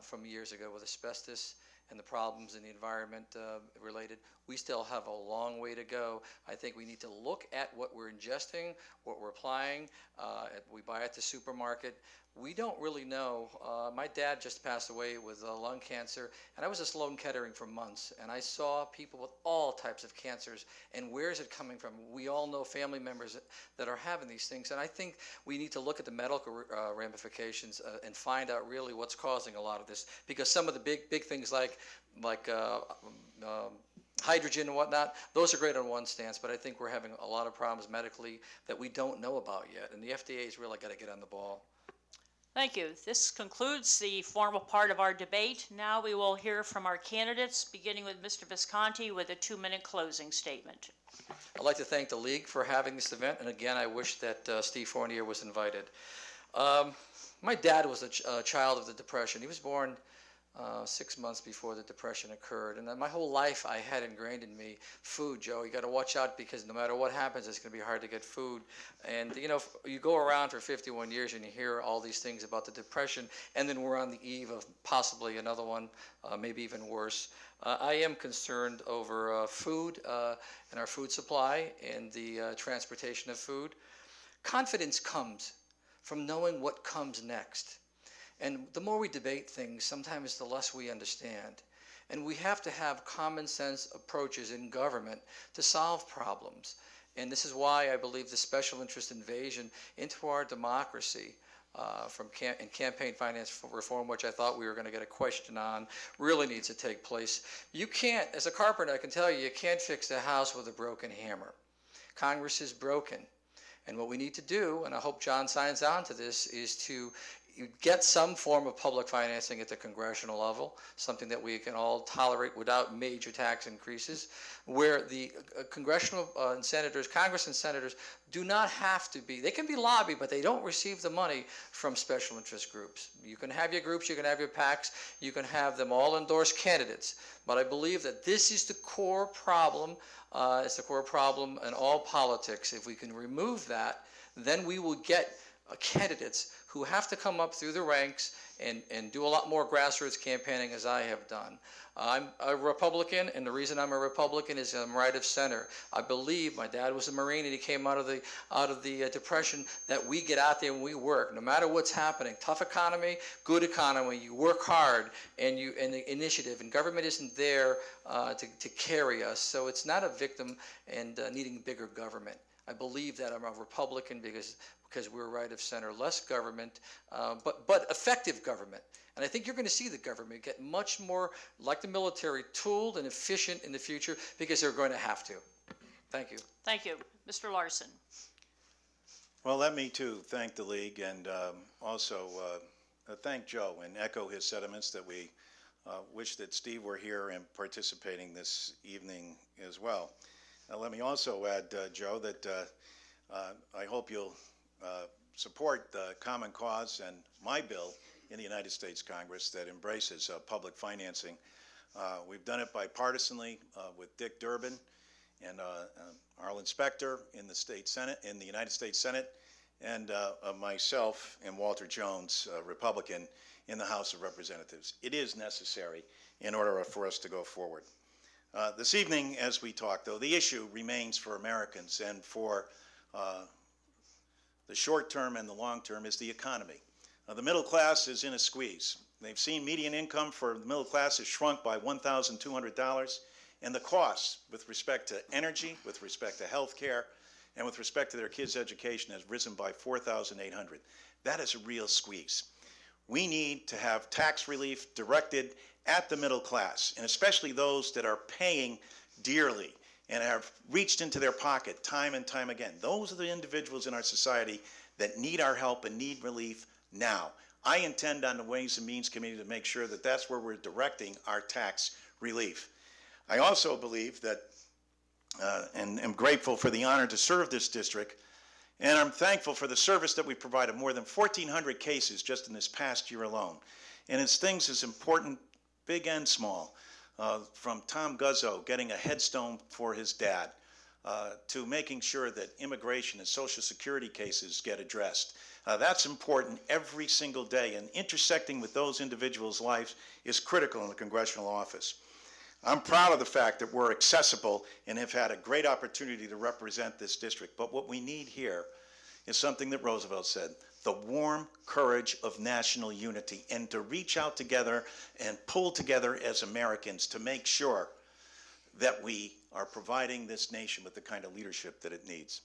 from years ago with asbestos and the problems in the environment related. We still have a long way to go. I think we need to look at what we're ingesting, what we're applying. We buy at the supermarket. We don't really know. My dad just passed away with lung cancer, and I was at Sloan Kettering for months, and I saw people with all types of cancers, and where is it coming from? We all know family members that are having these things, and I think we need to look at the medical ramifications and find out really what's causing a lot of this, because some of the big things like hydrogen and whatnot, those are great on one stance, but I think we're having a lot of problems medically that we don't know about yet, and the FDA's really got to get on the ball. Thank you. This concludes the formal part of our debate. Now we will hear from our candidates, beginning with Mr. Visconti with a 2-minute closing statement. I'd like to thank the League for having this event, and again, I wish that Steve Fournier was invited. My dad was a child of the Depression. He was born 6 months before the Depression occurred, and my whole life I had ingrained in me, food, Joe, you got to watch out because no matter what happens, it's going to be hard to get food. And you know, you go around for 51 years and you hear all these things about the Depression, and then we're on the eve of possibly another one, maybe even worse. I am concerned over food and our food supply and the transportation of food. Confidence comes from knowing what comes next. And the more we debate things, sometimes the less we understand. And we have to have common sense approaches in government to solve problems. And this is why I believe the special interest invasion into our democracy in campaign finance reform, which I thought we were going to get a question on, really needs to take place. You can't, as a carpenter, I can tell you, you can't fix the house with a broken hammer. Congress is broken. And what we need to do, and I hope John signs on to this, is to get some form of public financing at the congressional level, something that we can all tolerate without major tax increases, where the congressional and senators, Congress and senators, do not have to be, they can be lobbied, but they don't receive the money from special interest groups. You can have your groups, you can have your PACs, you can have them all endorse candidates, but I believe that this is the core problem. It's the core problem in all politics. If we can remove that, then we will get candidates who have to come up through the ranks and do a lot more grassroots campaigning as I have done. I'm a Republican, and the reason I'm a Republican is I'm right of center. I believe, my dad was a Marine and he came out of the Depression, that we get out there and we work, no matter what's happening. Tough economy, good economy, you work hard and the initiative, and government isn't there to carry us, so it's not a victim and needing bigger government. I believe that I'm a Republican because we're right of center, less government, but effective government. And I think you're going to see the government get much more like the military, tooled and efficient in the future, because they're going to have to. Thank you. Thank you. Mr. Larson. Well, let me too thank the League, and also thank Joe and echo his sentiments that we wish that Steve were here and participating this evening as well. Let me also add, Joe, that I hope you'll support the Common Cause and my bill in the United States Congress that embraces public financing. We've done it bipartisanly with Dick Durbin and Arlen Specter in the state Senate, in the United States Senate, and myself and Walter Jones, Republican, in the House of Representatives. It is necessary in order for us to go forward. This evening, as we talk, though, the issue remains for Americans and for the short term and the long term is the economy. The middle class is in a squeeze. They've seen median income for the middle class has shrunk by $1,200, and the costs with respect to energy, with respect to health care, and with respect to their kids' education has risen by $4,800. That is a real squeeze. We need to have tax relief directed at the middle class, and especially those that are paying dearly and have reached into their pocket time and time again. Those are the individuals in our society that need our help and need relief now. I intend on the Ways and Means Committee to make sure that that's where we're directing our tax relief. I also believe that, and am grateful for the honor to serve this district, and I'm thankful for the service that we provided, more than 1,400 cases just in this past year alone. And it's things as important, big and small, from Tom Guzzo getting a headstone for his dad, to making sure that immigration and Social Security cases get addressed. That's important every single day, and intersecting with those individuals' lives is critical in the congressional office. I'm proud of the fact that we're accessible and have had a great opportunity to represent this district, but what we need here is something that Roosevelt said, the warm courage of national unity, and to reach out together and pull together as Americans to make sure that we are providing this nation with the kind of leadership that it needs.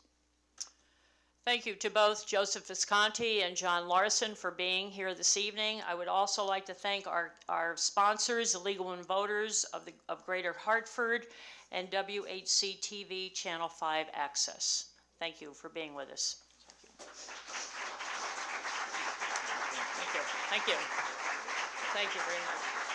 Thank you to both Joseph Visconti and John Larson for being here this evening. I would also like to thank our sponsors, the Legal Women Voters of Greater Hartford, and WHC-TV Channel 5 Access. Thank you for being with us. Thank you. Thank you. Thank you very much.